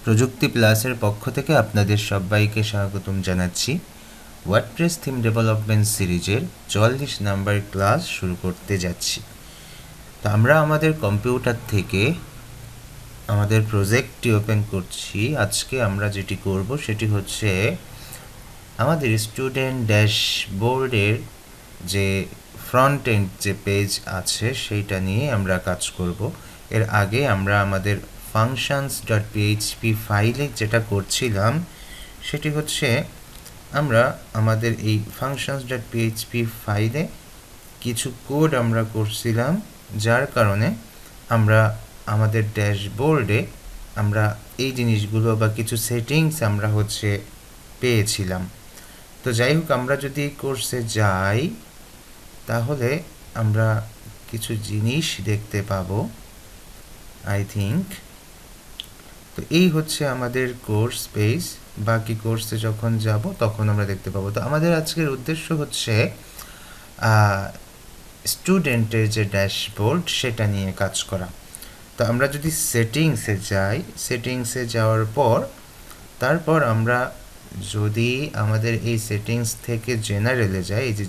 প্রযুক্তি প্লাসের পক্ষ থেকে আপনাদের সবাইকে স্বাগতম জানাচ্ছি। ওয়ার্ডপ্রেস থিম ডেভেলপমেন্ট সিরিজের 44 নাম্বার ক্লাস শুরু করতে যাচ্ছি। তো আমরা আমাদের কম্পিউটার থেকে আমাদের প্রজেক্টটি ওপেন করছি। আজকে আমরা যেটি করব সেটি হচ্ছে আমাদের স্টুডেন্ট ড্যাশবোর্ডের যে ফ্রন্ট এন্ড যে পেজ আছে সেইটা নিয়ে আমরা কাজ করব। এর আগে আমরা আমাদের functions.php ফাইলে যেটা করছিলাম সেটি হচ্ছে আমরা আমাদের এই functions.php ফাইলে কিছু কোড আমরা করছিলাম, যার কারণে আমরা আমাদের ড্যাশবোর্ডে আমরা এই জিনিসগুলো বা কিছু সেটিংস আমরা হচ্ছে পেয়েছিলাম। তো যাই হোক, আমরা যদি কোর্সে যাই তাহলে আমরা কিছু জিনিস দেখতে পাবো আই থিঙ্ক। তো এই হচ্ছে আমাদের কোর্স পেজ। বাকি কোর্সে যখন যাব তখন আমরা দেখতে পাবো। তো আমাদের আজকের উদ্দেশ্য হচ্ছে স্টুডেন্টের যে ড্যাশবোর্ড সেটা নিয়ে কাজ করা। তো আমরা যদি সেটিংসে যাই, সেটিংসে যাওয়ার পর তারপর আমরা যদি আমাদের এই সেটিংস থেকে জেনারেলে যাই, এই যে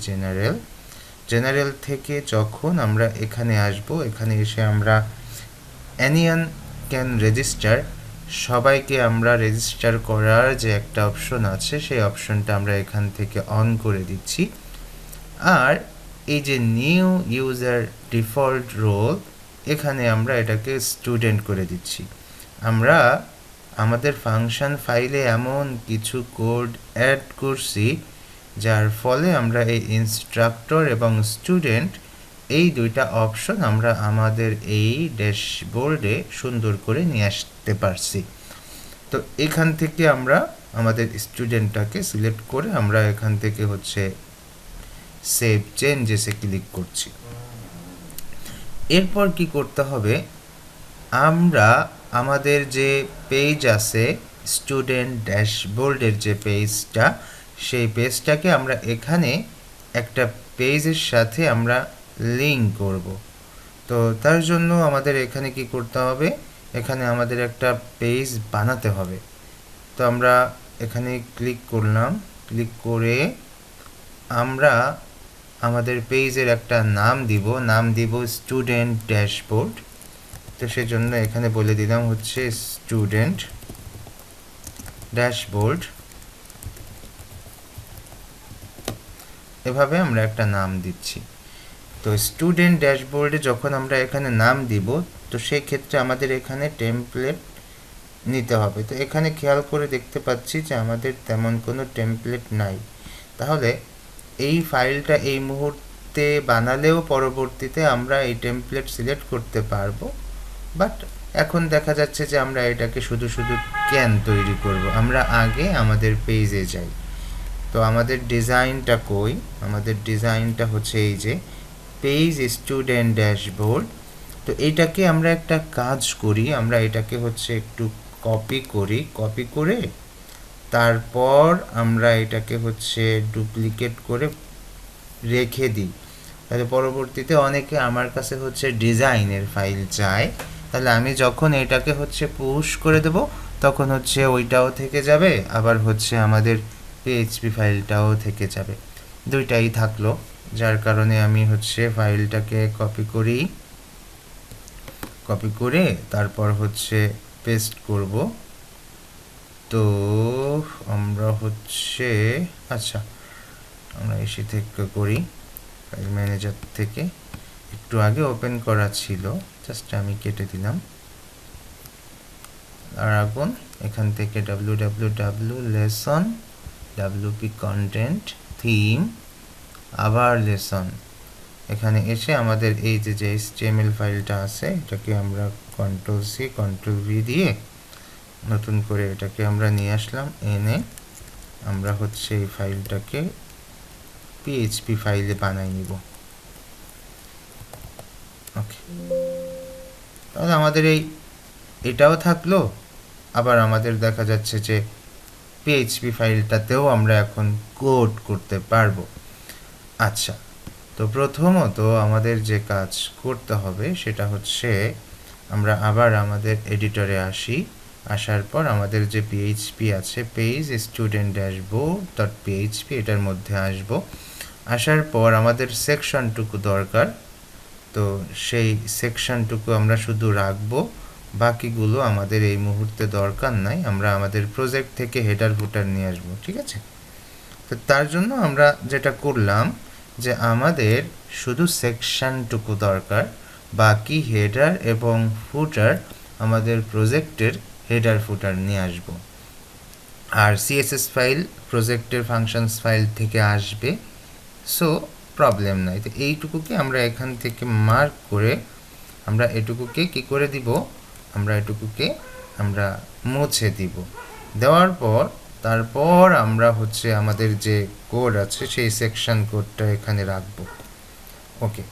জেনারেল থেকে যখন আমরা এখানে আসব, এখানে এসে আমরা এনিওয়ান ক্যান রেজিস্টার, সবাইকে আমরা রেজিস্টার করার যে একটা অপশন আছে সেই অপশনটা আমরা এখান থেকে অন করে দিচ্ছি। আর এই যে নিউ ইউজার ডিফল্ট রোল, এখানে আমরা এটাকে স্টুডেন্ট করে দিচ্ছি। আমরা আমাদের ফাংশন ফাইলে এমন কিছু কোড অ্যাড করছি যার ফলে আমরা এই ইনস্ট্রাক্টর এবং স্টুডেন্ট এই দুইটা অপশন আমরা আমাদের এই ড্যাশবোর্ডে সুন্দর করে নিয়ে আসতে পারছি। তো এখান থেকে আমরা আমাদের স্টুডেন্টটাকে সিলেক্ট করে আমরা এখান থেকে হচ্ছে সেভ চেঞ্জেসে ক্লিক করছি। এরপর কি করতে হবে, আমরা আমাদের যে পেজ আছে স্টুডেন্ট ড্যাশবোর্ডের যে পেজটা, সেই পেজটাকে আমরা এখানে একটা পেজের সাথে আমরা লিঙ্ক করব। তো তার জন্য আমাদের এখানে কি করতে হবে, এখানে আমাদের একটা পেজ বানাতে হবে। তো আমরা এখানে ক্লিক করলাম, ক্লিক করে আমরা আমাদের পেজের একটা নাম দিব স্টুডেন্ট ড্যাশবোর্ড। তো সেজন্য এখানে বলে দিলাম হচ্ছে স্টুডেন্ট ড্যাশবোর্ড। এভাবে আমরা একটা নাম দিচ্ছি। তো স্টুডেন্ট ড্যাশবোর্ডে যখন আমরা এখানে নাম দিব, তো সেই ক্ষেত্রে আমাদের এখানে টেমপ্লেট নিতে হবে। তো এখানে খেয়াল করে দেখতে পাচ্ছি যে আমাদের তেমন কোনো টেমপ্লেট নাই। তাহলে এই ফাইলটা এই মুহূর্তে বানালেও পরবর্তীতে আমরা এই টেমপ্লেট সিলেক্ট করতে পারবো, বাট এখন দেখা যাচ্ছে যে আমরা এটাকে শুধু ক্যান তৈরি করব। আমরা আগে আমাদের পেজে যাই। তো আমাদের ডিজাইনটা কই, আমাদের ডিজাইনটা হচ্ছে এই যে পেজ স্টুডেন্ট ড্যাশবোর্ড। তো এইটাকে আমরা একটা কাজ করি, আমরা এটাকে হচ্ছে একটু কপি করে তারপর আমরা এটাকে হচ্ছে ডুপ্লিকেট করে রেখে দিই। তাহলে পরবর্তীতে অনেকে আমার কাছে হচ্ছে ডিজাইনের ফাইল চায়, তাহলে আমি যখন এটাকে হচ্ছে পুশ করে দেব তখন হচ্ছে ওইটাও থেকে যাবে, আবার হচ্ছে আমাদের পিএইচপি ফাইলটাও থেকে যাবে, দুইটাই থাকলো। যার কারণে আমি হচ্ছে ফাইলটাকে কপি করে তারপর হচ্ছে পেস্ট করব। তো আমরা হচ্ছে আমরা এসে থেকে করি, ফাইল ম্যানেজার থেকে একটু আগে ওপেন করা ছিল, জাস্ট আমি কেটে দিলাম। আর এখন এখান থেকে www lesson wp content theme আবার লেসন, এখানে এসে আমাদের এই যে HTML ফাইলটা আছে এটাকে আমরা Ctrl+C Ctrl+V দিয়ে নতুন করে এটাকে আমরা নিয়ে আসলাম, এনে আমরা হচ্ছে এই ফাইলটাকে PHP ফাইলে বানাই নিব। ওকে, তাহলে আমাদের এটাও থাকলো, আবার আমাদের দেখা যাচ্ছে যে PHP ফাইলটাতেও আমরা এখন কোড করতে পারবো। আচ্ছা, তো প্রথমত আমাদের যে কাজ করতে হবে সেটা হচ্ছে আমরা আবার আমাদের এডিটরে আসি, আসার পর আমাদের যে পিএইচপি আছে page student dashboard dot PHP, এটার মধ্যে আসব। আসার পর আমাদের সেকশনটুকু দরকার, তো সেই সেকশনটুকু আমরা শুধু রাখবো, বাকিগুলো আমাদের এই মুহূর্তে দরকার নাই। আমরা আমাদের প্রজেক্ট থেকে হেডার ফুটার নিয়ে আসবো, ঠিক আছে? তো তার জন্য আমরা যেটা করলাম যে আমাদের শুধু সেকশনটুকু দরকার, বাকি হেডার এবং ফুটার আমাদের প্রজেক্টের হেডার ফুটার নিয়ে আসব। আর সিএসএস ফাইল প্রজেক্টের ফাংশনস ফাইল থেকে আসবে, সো প্রবলেম নাই। তো এইটুকুকে আমরা এখান থেকে মার্ক করে আমরা এটুকুকে কি করে দিব, আমরা এটুকুকে আমরা মুছে দিব। দেওয়ার পর তারপর আমরা হচ্ছে আমাদের যে কোড আছে সেই সেকশন কোডটা এখানে রাখবো। ওকে,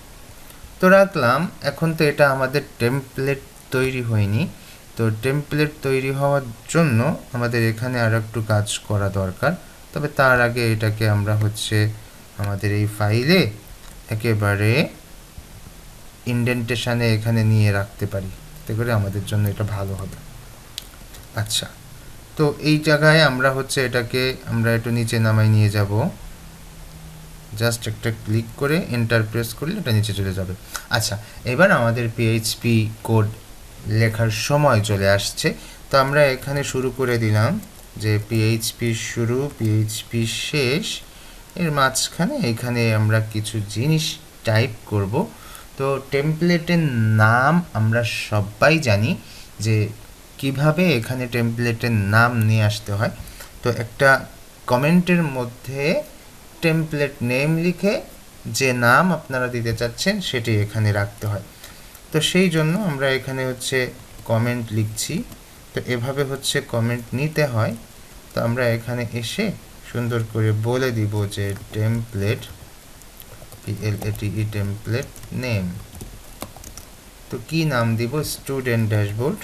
তো রাখলাম। এখন তো এটা আমাদের টেমপ্লেট তৈরি হয়নি, তো টেমপ্লেট তৈরি হওয়ার জন্য আমাদের এখানে আর একটু কাজ করা দরকার। তবে তার আগে এটাকে আমরা হচ্ছে আমাদের এই ফাইলে একেবারে ইন্ডেন্টেশনে এখানে নিয়ে রাখতে পারি, এতে করে আমাদের জন্য এটা ভালো হবে। আচ্ছা, তো এই জায়গায় আমরা হচ্ছে এটাকে আমরা একটু নিচে নামাই নিয়ে যাব, জাস্ট একটা ক্লিক করে এন্টার প্রেস করলে এটা নিচে চলে যাবে। আচ্ছা, এবার আমাদের পিএইচপি কোড লেখার সময় চলে আসছে। তো আমরা এখানে শুরু করে দিলাম যে পিএইচপি শুরু পিএইচপি শেষ, এর মাঝখানে এখানে আমরা কিছু জিনিস টাইপ করব। তো টেমপ্লেটের নাম আমরা সবাই জানি যে কিভাবে এখানে টেমপ্লেটের নাম নিয়ে আসতে হয়। তো একটা কমেন্টের মধ্যে টেমপ্লেট নেম লিখে যে নাম আপনারা দিতে চাচ্ছেন সেটি এখানে রাখতে হয়। তো সেই জন্য আমরা এখানে হচ্ছে কমেন্ট লিখছি। তো এভাবে হচ্ছে কমেন্ট নিতে হয়। তো আমরা এখানে এসে সুন্দর করে বলে দিব যে টেমপ্লেট PLATE টেমপ্লেট নেম। তো কি নাম দিব, স্টুডেন্ট ড্যাশবোর্ড।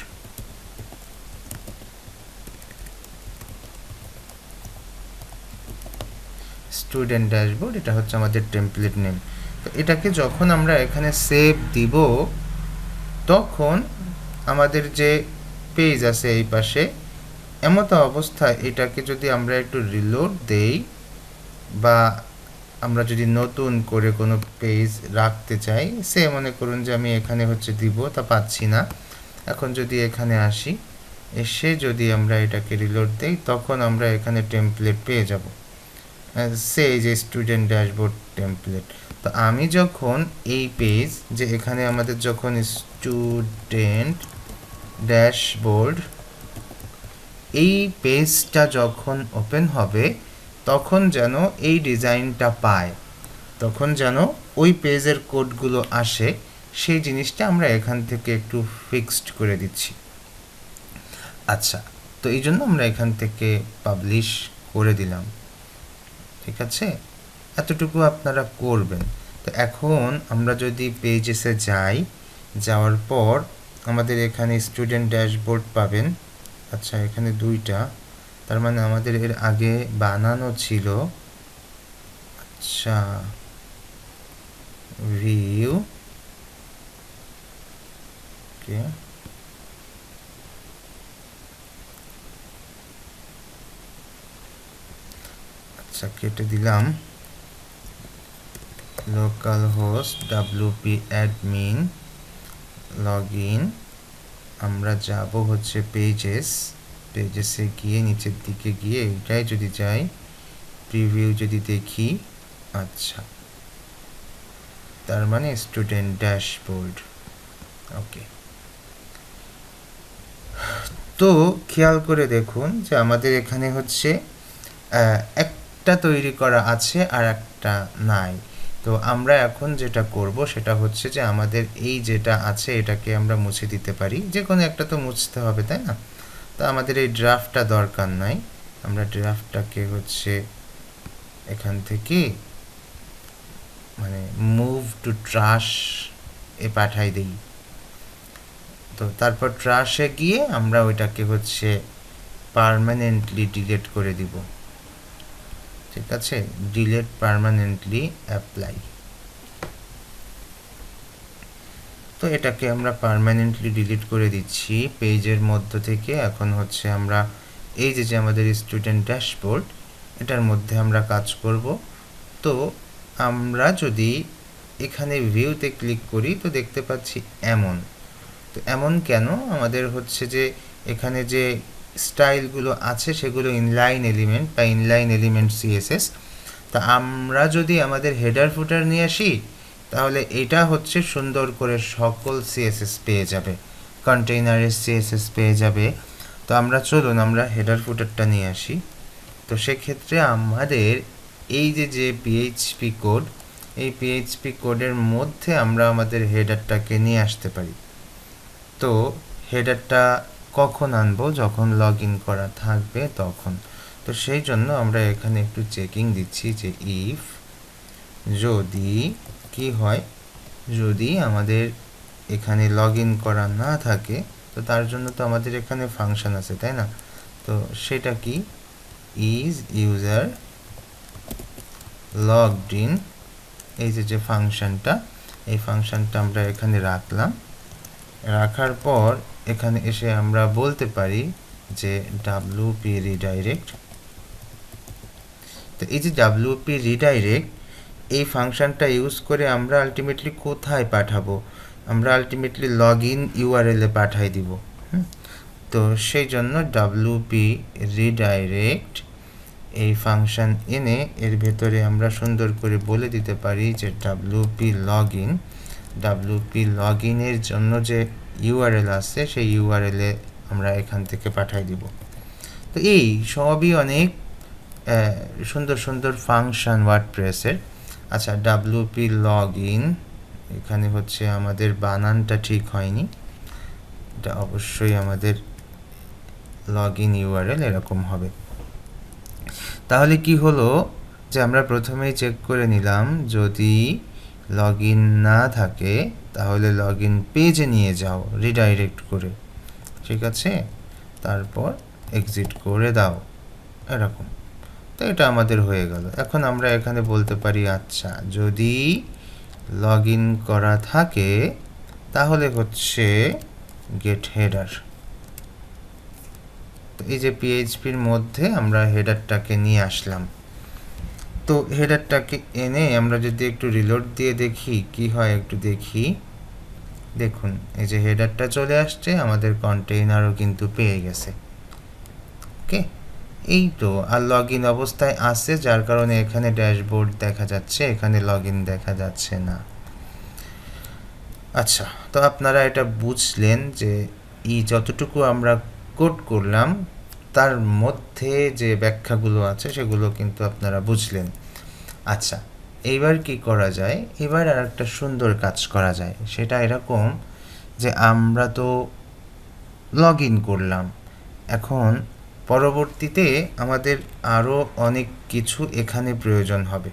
স্টুডেন্ট ড্যাশবোর্ড, এটা হচ্ছে আমাদের টেমপ্লেট নেম। তো এটাকে যখন আমরা এখানে সেভ দিব তখন আমাদের যে পেজ আছে এই পাশে, এমতো অবস্থায় এটাকে যদি আমরা একটু রিলোড দেই বা আমরা যদি নতুন করে কোনো পেজ রাখতে চাই, সে মনে করুন যে আমি এখানে হচ্ছে দিব, তা পাচ্ছি না। এখন যদি এখানে আসি, এসে যদি আমরা এটাকে রিলোড দেই তখন আমরা এখানে টেমপ্লেট পেয়ে যাব, সেই যে স্টুডেন্ট ড্যাশবোর্ড টেমপ্লেট। তো আমি যখন এই পেজ যে এখানে আমাদের যখন স্টুডেন্ট ড্যাশবোর্ড এই পেজটা যখন ওপেন হবে তখন যেন এই ডিজাইনটা পায়, তখন যেন ওই পেজের কোডগুলো আসে, সেই জিনিসটা আমরা এখান থেকে একটু ফিক্সড করে দিচ্ছি। আচ্ছা, তো এই জন্য আমরা এখান থেকে পাবলিশ করে দিলাম, ঠিক আছে? এতটুকু আপনারা করবেন। তো এখন আমরা যদি পেজেসে যাই, যাওয়ার পর আমাদের এখানে স্টুডেন্ট ড্যাশবোর্ড পাবেন। আচ্ছা, এখানে দুইটা, তার মানে আমাদের এর আগে বানানো ছিল। আচ্ছা, ভিউ, ওকে, আচ্ছা কেটে দিলাম। Local host wp admin login, আমরা যাব হচ্ছে পেজেসে গিয়ে নিচের দিকে গিয়ে এইটাই যদি যাই, প্রিভিউ যদি দেখি, আচ্ছা তার মানে স্টুডেন্ট ড্যাশবোর্ড। ওকে, তো খেয়াল করে দেখুন যে আমাদের এখানে হচ্ছে একটা তৈরি করা আছে আর একটা নাই। তো আমরা এখন যেটা করব সেটা হচ্ছে যে আমাদের এই যেটা আছে এটাকে আমরা মুছে দিতে পারি, যে কোনো একটা তো মুছতে হবে, তাই না? তো আমাদের এই ড্রাফটটা দরকার নাই, আমরা ড্রাফটটাকে হচ্ছে এখান থেকে মানে মুভ টু ট্রাশ এ পাঠাই দিই। তো তারপর ট্রাশে গিয়ে আমরা ওইটাকে হচ্ছে পার্মানেন্টলি ডিলিট করে দিব, ঠিক আছে? Delete permanently apply. তো এটাকে আমরা পার্মানেন্টলি ডিলিট করে দিচ্ছি পেজের মধ্য থেকে। এখন হচ্ছে আমরা এই যে আমাদের স্টুডেন্ট ড্যাশবোর্ড, এটার মধ্যে আমরা কাজ করব। তো আমরা যদি এখানে ভিউতে ক্লিক করি তো দেখতে পাচ্ছি এমন। তো এমন কেন? আমাদের হচ্ছে যে এখানে যে স্টাইলগুলো আছে সেগুলো ইনলাইন এলিমেন্ট বা ইনলাইন এলিমেন্ট সিএসএস। তা আমরা যদি আমাদের হেডার ফুটার নিয়ে আসি তাহলে এটা হচ্ছে সুন্দর করে সকল সিএসএস পেয়ে যাবে, কন্টেইনারের সিএসএস পেয়ে যাবে। তো আমরা চলুন আমরা হেডার ফুটারটা নিয়ে আসি। তো সেক্ষেত্রে আমাদের এই যে পিএইচপি কোড, এই পিএইচপি কোডের মধ্যে আমরা আমাদের হেডারটাকে নিয়ে আসতে পারি। তো হেডারটা কখন আনবো? যখন লগ ইন করা থাকবে তখন। তো সেই জন্য আমরা এখানে একটু চেকিং দিচ্ছি যে ইফ যদি কি হয়, যদি আমাদের এখানে লগ ইন করা না থাকে তো তার জন্য তো আমাদের এখানে ফাংশন আছে, তাই না? তো সেটা কি? ইজ ইউজার লগড ইন, এই যে ফাংশনটা, এই ফাংশনটা আমরা এখানে রাখলাম। রাখার পর এখানে এসে আমরা বলতে পারি যে ডাব্লিউপি রিডাইরেক্ট। তো এই যে ডাব্লিউপি রিডাইরেক্ট, এই ফাংশনটা ইউজ করে আমরা আলটিমেটলি কোথায় পাঠাবো? আমরা আলটিমেটলি লগ ইন ইউআরএলে পাঠাই দিব। তো সেই জন্য ডাব্লিউপি রিডাইরেক্ট এই ফাংশন এনে এর ভেতরে আমরা সুন্দর করে বলে দিতে পারি যে WP log in, WP log ইনের জন্য যে ইউআরএল আছে সেই ইউআরএলে আমরা এখান থেকে পাঠাই দিব। তো এই সবই অনেক সুন্দর সুন্দর ফাংশন ওয়ার্ডপ্রেসের। আচ্ছা, ডাব্লিউপি লগ ইন, এখানে হচ্ছে আমাদের বানানটা ঠিক হয়নি, এটা অবশ্যই আমাদের লগ ইন ইউআরএল এরকম হবে। তাহলে কি হলো যে আমরা প্রথমেই চেক করে নিলাম, যদি লগ ইন না থাকে তাহলে লগ ইন পেজে নিয়ে যাও রিডাইরেক্ট করে, ঠিক আছে? তারপর এক্সিট করে দাও, এরকম। তো এটা আমাদের হয়ে গেল। এখন আমরা এখানে বলতে পারি আচ্ছা যদি লগ ইন করা থাকে তাহলে হচ্ছে গেট হেডার। তো এই যে পিএইচপির মধ্যে আমরা হেডারটাকে নিয়ে আসলাম। তো হেডারটাকে এনে আমরা যদি একটু রিলোড দিয়ে দেখি কি হয়, একটু দেখি। দেখুন এই যে হেডারটা চলে আসছে, আমাদের কন্টেইনারও কিন্তু পেয়ে গেছে। ওকে, এই তো। আর লগ ইন অবস্থায় আছে, যার কারণে এখানে ড্যাশবোর্ড দেখা যাচ্ছে, এখানে লগ ইন দেখা যাচ্ছে না। আচ্ছা, তো আপনারা এটা বুঝলেন যে এই যতটুকু আমরা কোড করলাম তার মধ্যে যে ব্যাখ্যাগুলো আছে সেগুলো কিন্তু আপনারা বুঝলেন। আচ্ছা, এইবার কি করা যায়? এবার আর একটা সুন্দর কাজ করা যায়, সেটা এরকম যে আমরা তো লগ ইন করলাম, এখন পরবর্তীতে আমাদের আরও অনেক কিছু এখানে প্রয়োজন হবে।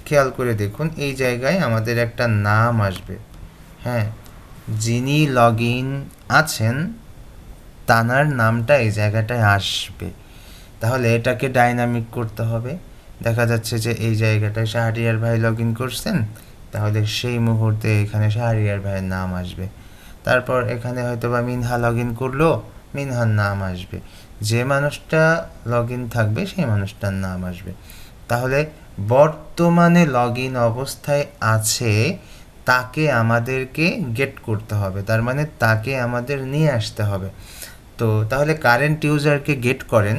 খেয়াল করে দেখুন এই জায়গায় আমাদের একটা নাম আসবে। হ্যাঁ, যিনি লগ ইন আছেন তানার নামটা এই জায়গাটায় আসবে। তাহলে এটাকে ডাইনামিক করতে হবে। দেখা যাচ্ছে যে এই জায়গাটায় শাহরিয়ার ভাই লগ ইন করছেন, তাহলে সেই মুহূর্তে এখানে শাহরিয়ার ভাইয়ের নাম আসবে। তারপর এখানে হয়তো বা মিনহা লগ ইন করলো, মিনহার নাম আসবে। যে মানুষটা লগ ইন থাকবে সেই মানুষটার নাম আসবে। তাহলে বর্তমানে লগ ইন অবস্থায় আছে তাকে আমাদেরকে গেট করতে হবে, তার মানে তাকে আমাদের নিয়ে আসতে হবে। তো তাহলে কারেন্ট ইউজারকে গেট করেন।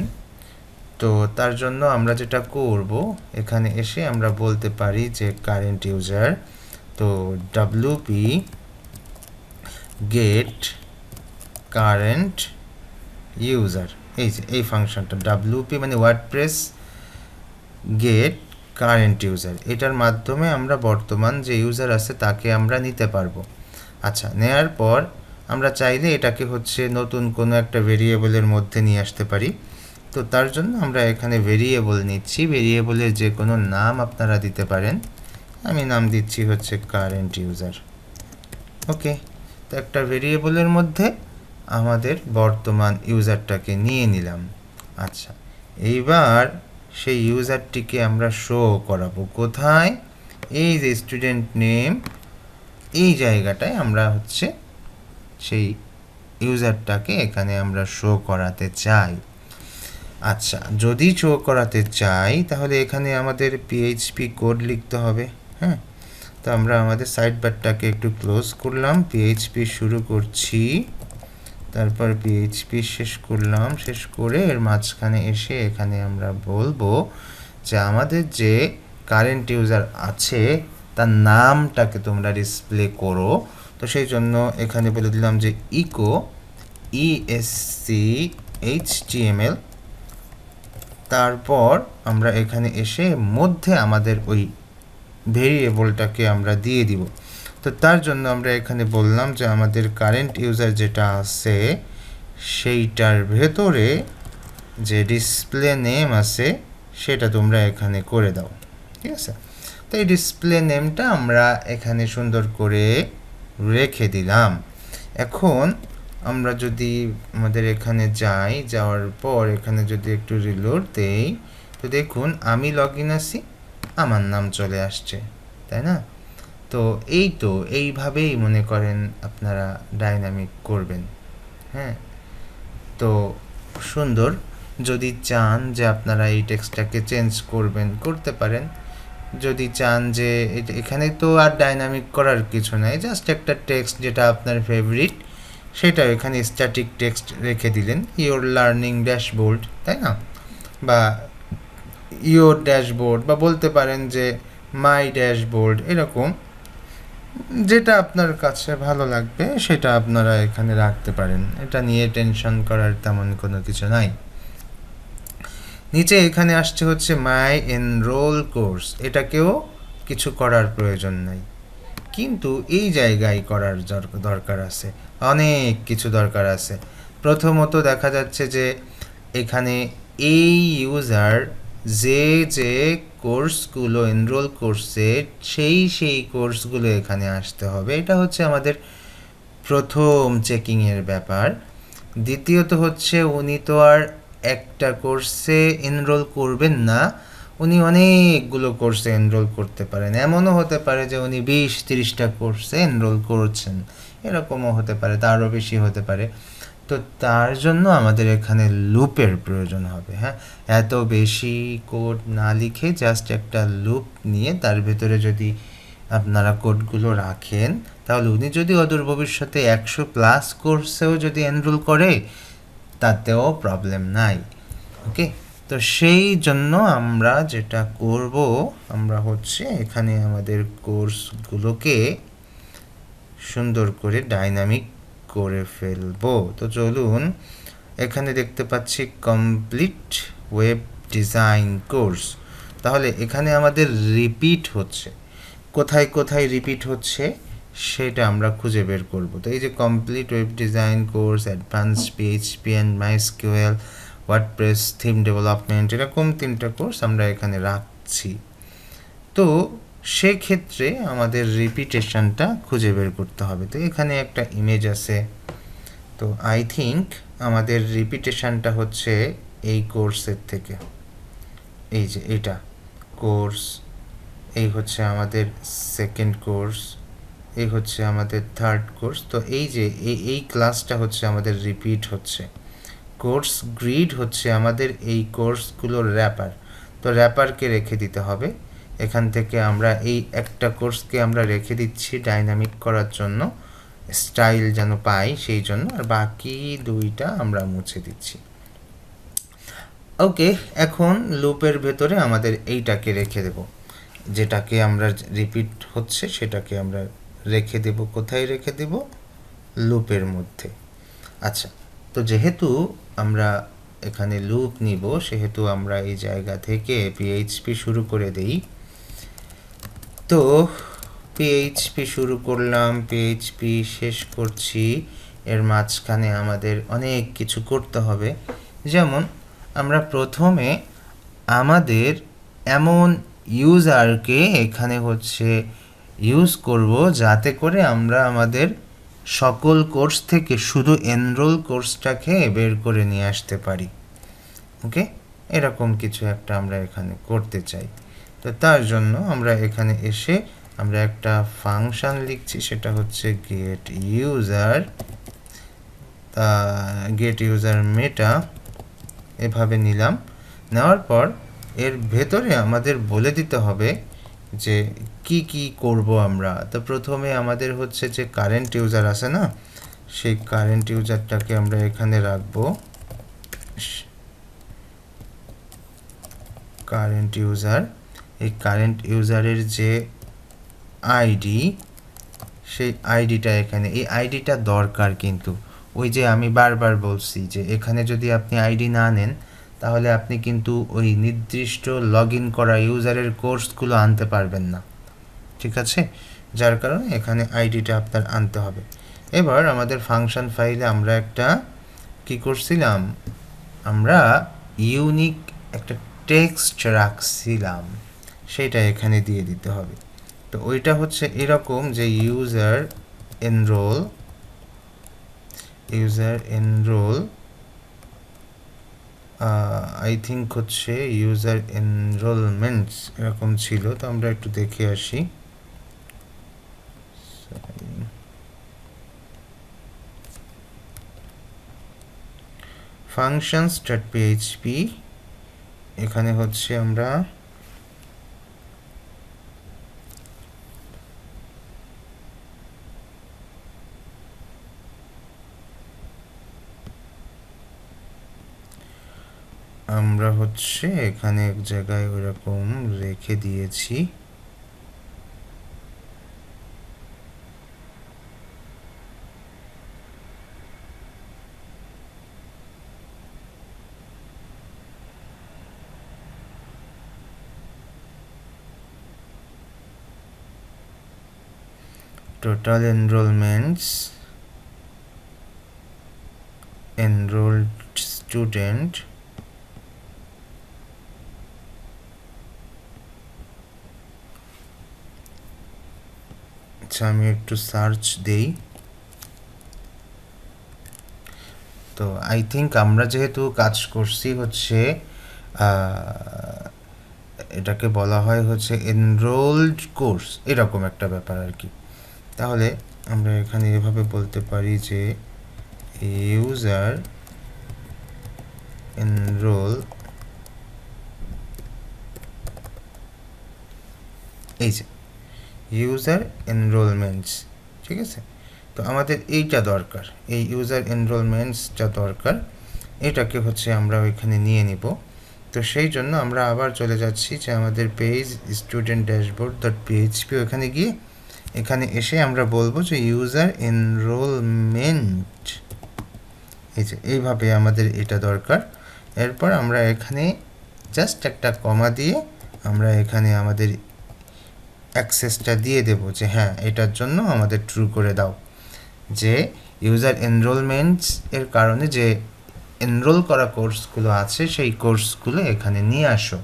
তো তার জন্য আমরা যেটা করব, এখানে এসে আমরা বলতে পারি যে কারেন্ট ইউজার, তো ডাব্লিউপি গেট কারেন্ট ইউজার, এই যে এই ফাংশনটা ডাব্লিউপি মানে ওয়ার্ডপ্রেস গেট কারেন্ট ইউজার, এটার মাধ্যমে আমরা বর্তমান যে ইউজার আছে তাকে আমরা নিতে পারবো। আচ্ছা, নেয়ার পর আমরা চাইলে এটাকে হচ্ছে নতুন কোনো একটা ভেরিয়েবলের মধ্যে নিয়ে আসতে পারি। তো তার জন্য আমরা এখানে ভেরিয়েবল নিচ্ছি, ভেরিয়েবলের যে কোনো নাম আপনারা দিতে পারেন। আমি নাম দিচ্ছি হচ্ছে কারেন্ট ইউজার। ওকে, তো একটা ভেরিয়েবলের মধ্যে আমাদের বর্তমান ইউজারটাকে নিয়ে নিলাম। আচ্ছা, এইবার সেই ইউজারটিকে আমরা শো করাবো কোথায়? এই যে স্টুডেন্ট নেম এই জায়গাটায় আমরা হচ্ছে সেই ইউজারটাকে এখানে আমরা শো করাতে চাই। আচ্ছা, যদি শো করাতে চাই তাহলে এখানে আমাদের পিএইচপি কোড লিখতে হবে। হ্যাঁ, তো আমরা আমাদের সাইড বারটাকে একটু ক্লোজ করলাম, পিএইচপি শুরু করছি, তারপর পিএইচপি শেষ করলাম, শেষ করে এর মাঝখানে এসে এখানে আমরা বলবো যে আমাদের যে কারেন্ট ইউজার আছে তার নামটাকে তোমরা ডিসপ্লে করো। তো সেই জন্য এখানে বলে দিলাম যে ইকো ESCHTML, তারপর আমরা এখানে এসে মধ্যে আমাদের ওই ভেরিয়েবলটাকে আমরা দিয়ে দিব। তো তার জন্য আমরা এখানে বললাম যে আমাদের কারেন্ট ইউজার যেটা আছে সেইটার ভেতরে যে ডিসপ্লে নেম আছে সেটা তোমরা এখানে করে দাও। ঠিক আছে, তো এই ডিসপ্লে নেমটা আমরা এখানে সুন্দর করে রেখে দিলাম। এখন আমরা যদি আমাদের এখানে যাই, যাওয়ার পর এখানে যদি একটু রিলোড দেই, তো দেখুন আমি লগ ইন আছি, আমার নাম চলে আসছে, তাই না? তো এইভাবেই মনে করেন আপনারা ডাইনামিক করবেন। হ্যাঁ, তো সুন্দর। যদি চান যে আপনারা এই টেক্সটটাকে চেঞ্জ করবেন, করতে পারেন। যদি চান যে এখানে তো আর ডাইনামিক করার কিছু নাই, জাস্ট একটা টেক্সট যেটা আপনার ফেভারিট সেটা এখানে স্ট্যাটিক টেক্সট রেখে দিলেন, ইওর লার্নিং ড্যাশবোর্ড, তাই না? বা ইওর ড্যাশবোর্ড, বা বলতে পারেন যে মাই ড্যাশবোর্ড, এরকম যেটা আপনার কাছে ভালো লাগবে সেটা আপনারা এখানে রাখতে পারেন। এটা নিয়ে টেনশন করার তেমন কোনো কিছু নাই। নিচে এখানে আসছে হচ্ছে মাই এনরোল কোর্স, এটাকেও কিছু করার প্রয়োজন নাই, কিন্তু এই জায়গায় করার দরকার আছে, অনেক কিছু দরকার আছে। প্রথমত দেখা যাচ্ছে যে এখানে এই ইউজার যে যে কোর্সগুলো এনরোল করছে সেই কোর্সগুলো এখানে আসতে হবে, এটা হচ্ছে আমাদের প্রথম চেকিংয়ের ব্যাপার। দ্বিতীয়ত হচ্ছে উনি তো আর একটা কোর্সে এনরোল করবেন না, উনি অনেকগুলো কোর্সে এনরোল করতে পারেন। এমনও হতে পারে যে উনি 20-30টা কোর্সে এনরোল করছেন, এরকমও হতে পারে, তারও বেশি হতে পারে। তো তার জন্য আমাদের এখানে লুপের প্রয়োজন হবে। হ্যাঁ, এত বেশি কোড না লিখে জাস্ট একটা লুপ নিয়ে তার ভেতরে যদি আপনারা কোডগুলো রাখেন, তাহলে উনি যদি অদূর ভবিষ্যতে 100+ কোর্সেও যদি এনরোল করে তাতেও প্রবলেম নাই। ওকে, তো সেই জন্য আমরা যেটা করব, আমরা হচ্ছে এখানে আমাদের কোর্সগুলোকে সুন্দর করে ডাইনামিক করে ফেলবো। তো চলুন, এখানে দেখতে পাচ্ছি কমপ্লিট ওয়েব ডিজাইন কোর্স। তাহলে এখানে আমাদের রিপিট হচ্ছে, কোথায় কোথায় রিপিট হচ্ছে সেটা আমরা খুঁজে বের করব। তো এই যে complete web design course, advance PHP and MySQL, WordPress theme development, এরকম 3টা কোর্স আমরা এখানে রাখছি। তো সেক্ষেত্রে আমাদের রিপিটেশনটা খুঁজে বের করতে হবে। তো এখানে একটা ইমেজ আছে, তো আই থিঙ্ক আমাদের রিপিটেশনটা হচ্ছে এই কোর্সের থেকে, এই যে এটা কোর্স, এই হচ্ছে আমাদের সেকেন্ড কোর্স, এই হচ্ছে আমাদের থার্ড কোর্স। তো এই যে এই ক্লাসটা হচ্ছে আমাদের রিপিট হচ্ছে। কোর্স গ্রিড হচ্ছে আমাদের এই কোর্সগুলোর র্যাপার, তো র্যাপারকে রেখে দিতে হবে। এখান থেকে আমরা এই একটা কোর্সকে আমরা রেখে দিচ্ছি ডাইনামিক করার জন্য, স্টাইল যেন পাই সেই জন্য, আর বাকি 2টা আমরা মুছে দিচ্ছি। ওকে, এখন লুপের ভেতরে আমাদের এইটাকে রেখে দেব, যেটাকে আমরা রিপিট হচ্ছে সেটাকে আমরা রেখে দেব। কোথায় রেখে দেব? লুপের মধ্যে। আচ্ছা, তো যেহেতু আমরা এখানে লুপ নিব, সেহেতু আমরা এই জায়গা থেকে পিএইচপি শুরু করে দেই। তো পিএইচপি শুরু করলাম, পিএইচপি শেষ করছি, এর মাঝখানে আমাদের অনেক কিছু করতে হবে। যেমন আমরা প্রথমে আমাদের এমন ইউজারকে এখানে হচ্ছে ইউজ করব যাতে করে আমরা আমাদের সকল কোর্স থেকে শুধু এনরোল কোর্সটাকে বের করে নিয়ে আসতে পারি। ওকে, এরকম কিছু একটা আমরা এখানে করতে চাই। তো তার জন্য আমরা এখানে এসে আমরা একটা ফাংশন লিখছি, সেটা হচ্ছে গেট ইউজার মেটা, এভাবে নিলাম। নেওয়ার পর এর ভেতরে আমাদের বলে দিতে হবে যে কি করব আমরা। তো প্রথমে আমাদের হচ্ছে যে কারেন্ট ইউজার আছে না, সেই কারেন্ট ইউজারটাকে আমরা এখানে রাখবো। কারেন্ট ইউজার, এই কারেন্ট ইউজারের যে আইডি, সেই আইডিটা এখানে, এই আইডিটা দরকার। কিন্তু ওই যে আমি বারবার বলছি যে এখানে যদি আপনি আইডি না নেন তাহলে আপনি কিন্তু ওই নির্দিষ্ট লগ ইন করা ইউজারের কোর্সগুলো আনতে পারবেন না, ঠিক আছে? যার কারণে এখানে আইডিটা আপনার আনতে হবে। এবার আমাদের ফাংশন ফাইলে আমরা একটা কি করছিলাম, আমরা ইউনিক একটা টেক্সট রাখছিলাম, সেটা এখানে দিয়ে দিতে হবে। তো ওইটা হচ্ছে এরকম যে ইউজার এনরোল আই থিঙ্ক হচ্ছে ইউজার এনরোলমেন্টস এরকম ছিল। তো আমরা একটু দেখে আসি। functions.php, এখানে হচ্ছে আমরা হচ্ছে এখানে এক জায়গায় ওরকম রেখে দিয়েছি। total enrollments, enrolled student, আচ্ছা আমি একটু সার্চ দেই। তো আই থিঙ্ক আমরা যেহেতু কাজ করছি হচ্ছে এটাকে বলা হয় হচ্ছে এনরোলড কোর্স, এরকম একটা ব্যাপার আর কি। তাহলে আমরা এখানে এভাবে বলতে পারি যে ইউজার এনরোল, এই যে ইউজার এনরোলমেন্টস, ঠিক আছে? তো আমাদের এইটা দরকার, এই ইউজার এনরোলমেন্টসটা দরকার, এটাকে হচ্ছে আমরা ওইখানে নিয়ে নিব। তো সেই জন্য আমরা আবার চলে যাচ্ছি যে আমাদের page student dashboard dot PHP, ওখানে গিয়ে এখানে এসে আমরা বলবো যে ইউজার এনরোলমেন্ট, এই যে এইভাবে আমাদের এটা দরকার। এরপর আমরা এখানে জাস্ট একটা কমা দিয়ে আমরা এখানে আমাদের অ্যাক্সেসটা দিয়ে দেব যে হ্যাঁ এটার জন্য আমাদের ট্রু করে দাও, যে ইউজার এনরোলমেন্টস এর কারণে যে এনরোল করা কোর্সগুলো আছে সেই কোর্সগুলো এখানে নিয়ে আসো।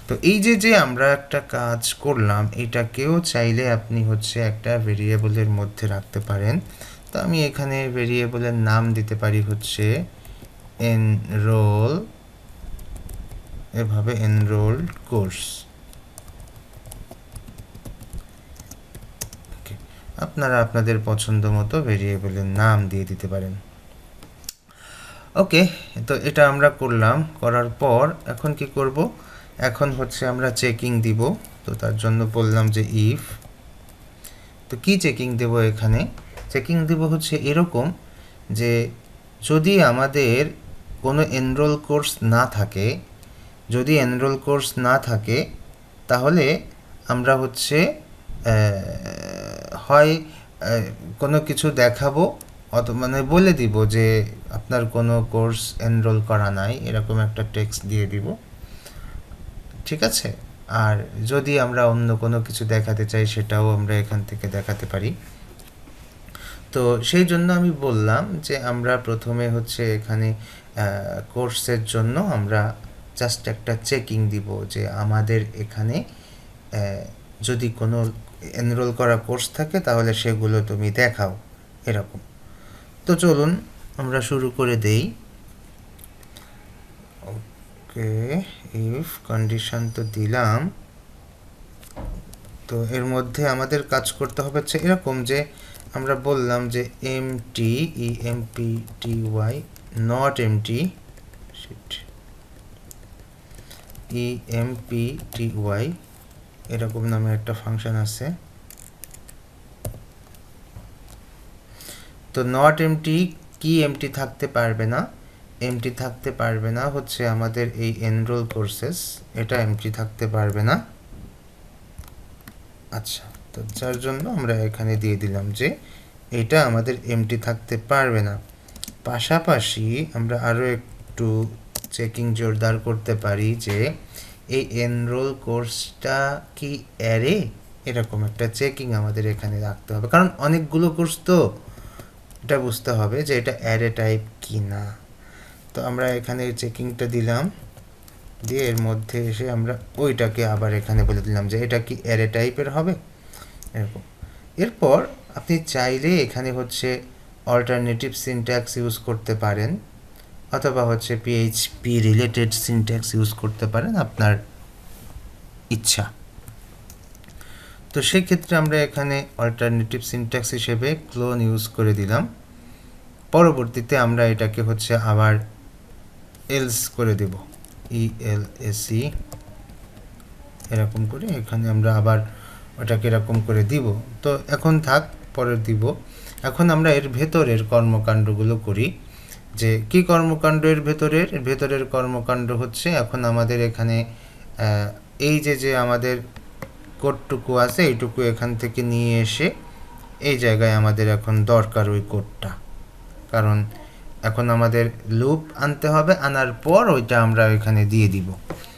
তো এই যে আমরা একটা কাজ করলাম, এটাকেও চাইলে আপনি হচ্ছে একটা ভেরিয়েবলের মধ্যে রাখতে পারেন। তো আমি এখানে ভেরিয়েবলের নাম দিতে পারি হচ্ছে এনরোল, এভাবে এনরোলড কোর্স। আপনারা আপনাদের পছন্দ মতো ভেরিয়েবলের নাম দিয়ে দিতে পারেন। ওকে, তো এটা আমরা করলাম। করার পর এখন কি করব, এখন হচ্ছে আমরা চেকিং দিব। তো তার জন্য বললাম যে ইফ, তো কি চেকিং দেব এখানে, চেকিং দেব হচ্ছে এরকম যে যদি আমাদের কোনো এনরোল কোর্স না থাকে, যদি এনরোল কোর্স না থাকে তাহলে আমরা হচ্ছে হয় কোনো কিছু দেখাবো, মানে বলে দিব যে আপনার কোনো কোর্স এনরোল করা নাই, এরকম একটা টেক্সট দিয়ে দিব, ঠিক আছে? আর যদি আমরা অন্য কোনো কিছু দেখাতে চাই সেটাও আমরা এখান থেকে দেখাতে পারি। তো সেই জন্য আমি বললাম যে আমরা প্রথমে হচ্ছে এখানে কোর্সের জন্য আমরা জাস্ট একটা চেকিং দিব যে আমাদের এখানে যদি কোনো এনরোল করা কোর্স থাকে তাহলে সেগুলো তুমি দেখাও, এরকম। তো চলুন আমরা শুরু করে দেই। ওকে, ইফ কন্ডিশন তো দিলাম, তো এর মধ্যে আমাদের কাজ করতে হবে হচ্ছে এরকম যে আমরা বললাম যে MT EMPTY not MT EMPTY এরকম নামে একটা ফাংশন আছে। তো নট এমটি কি এমটি থাকতে পারবে না? এমটি থাকতে পারবে না হচ্ছে আমাদের এই এনরোল কোর্সেস, এটা এমটি থাকতে পারবে না। আচ্ছা, তো যার জন্য আমরা এখানে দিয়ে দিলাম যে এটা আমাদের এমটি থাকতে পারবে না। পাশাপাশি আমরা আরও একটু চেকিং জোরদার করতে পারি যে এই এনরোল কোর্সটা কি অ্যারে, এরকম একটা চেকিং আমাদের এখানে রাখতে হবে, কারণ অনেকগুলো কোর্স তো এটা বুঝতে হবে যে এটা অ্যারে টাইপ কি না। তো আমরা এখানে চেকিংটা দিলাম, দিয়ে এর মধ্যে এসে আমরা ওইটাকে আবার এখানে বলে দিলাম যে এটা কি অ্যারে টাইপের হবে এরকম। এরপর আপনি চাইলে এখানে হচ্ছে অল্টারনেটিভ সিনট্যাক্স ইউজ করতে পারেন, অথবা হচ্ছে PHP রিলেটেড সিনট্যাক্স ইউজ করতে পারেন, আপনার ইচ্ছা। তো সেক্ষেত্রে আমরা এখানে অল্টারনেটিভ সিনট্যাক্স হিসেবে ক্লোন ইউজ করে দিলাম। পরবর্তীতে আমরা এটাকে হচ্ছে আবার এলস করে দেব, ELSE এরকম করে এখানে আমরা আবার ওটাকে এরকম করে দিব। তো এখন থাক, পরে দিব। এখন আমরা এর ভেতরের কর্মকাণ্ডগুলো করি, যে কি কর্মকাণ্ড এর ভেতরের কর্মকাণ্ড হচ্ছে এখন আমাদের এখানে এই যে আমাদের কোডটুকু আছে এইটুকু এখান থেকে নিয়ে এসে এই জায়গায় আমাদের এখন দরকার ওই কোডটা, কারণ এখন আমাদের লুপ আনতে হবে, আনার পর ওইটা আমরা এখানে দিয়ে দিব।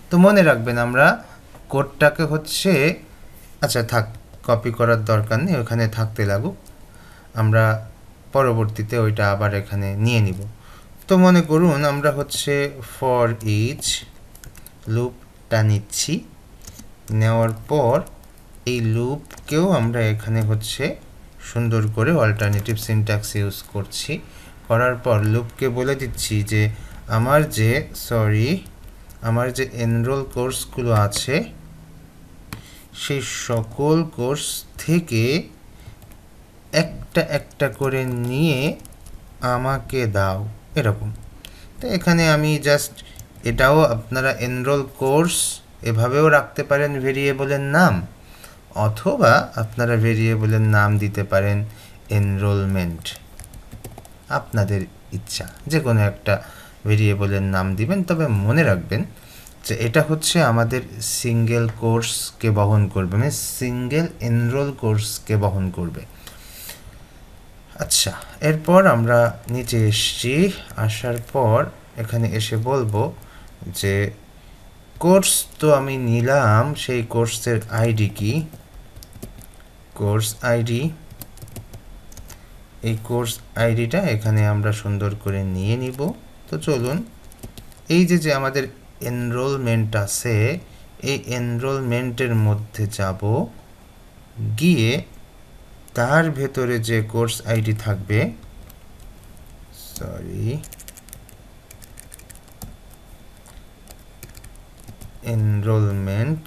তো মনে রাখবেন আমরা কোডটাকে হচ্ছে, আচ্ছা থাক, কপি করার দরকার নেই, ওখানে থাকতে লাগুক, আমরা পরবর্তীতে ওইটা আবার এখানে নিয়ে নিব। তো মনে করুন আমরা হচ্ছে ফর ইচ লুপটা নিচ্ছি, নেওয়ার পর এই লুপকেও আমরা এখানে হচ্ছে সুন্দর করে অল্টারনেটিভ সিনট্যাক্স ইউজ করছি। করার পর লুপকে বলে দিচ্ছি যে আমার যে এনরোল কোর্সগুলো আছে সেই সকল কোর্স থেকে একটা একটা করে নিয়ে আমাকে দাও, এরকম। তো এখানে আমি জাস্ট এটাও আপনারা এনরোল কোর্স এভাবেও রাখতে পারেন ভেরিয়েবলের নাম, অথবা আপনারা ভেরিয়েবলের নাম দিতে পারেন এনরোলমেন্ট, আপনাদের ইচ্ছা, যে কোনো একটা ভেরিয়েবলের নাম দিবেন। তবে মনে রাখবেন যে এটা হচ্ছে আমাদের সিঙ্গেল কোর্সকে বহন করবে, মানে সিঙ্গেল এনরোল কোর্সকে বহন করবে। আচ্ছা, এরপর আমরা নিচে এসছি, আসার পর এখানে এসে বলবো যে কোর্স তো আমি নিলাম, সেই কোর্সের আইডি কি, কোর্স আইডি। এই কোর্স আইডিটা এখানে আমরা সুন্দর করে নিয়ে নিব। তো চলুন, এই যে আমাদের এনরোলমেন্ট আছে, এই এনরোলমেন্টের মধ্যে যাব, গিয়ে তার ভেতরে যে কোর্স আইডি থাকবে, এনরোলমেন্ট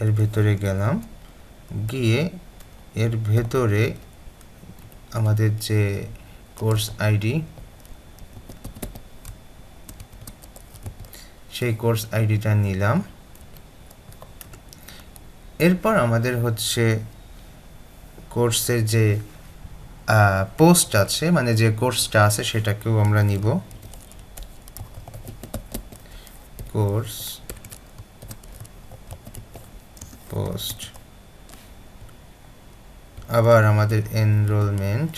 এর ভেতরে গেলাম, গিয়ে এর ভেতরে আমাদের যে কোর্স আইডি, সেই কোর্স আইডিটা নিলাম। এরপর আমাদের হচ্ছে কোর্সের যে পোস্ট আছে, মানে যে কোর্সটা আছে সেটাকেও আমরা নিব, কোর্স পোস্ট। আবার আমাদের এনরোলমেন্ট,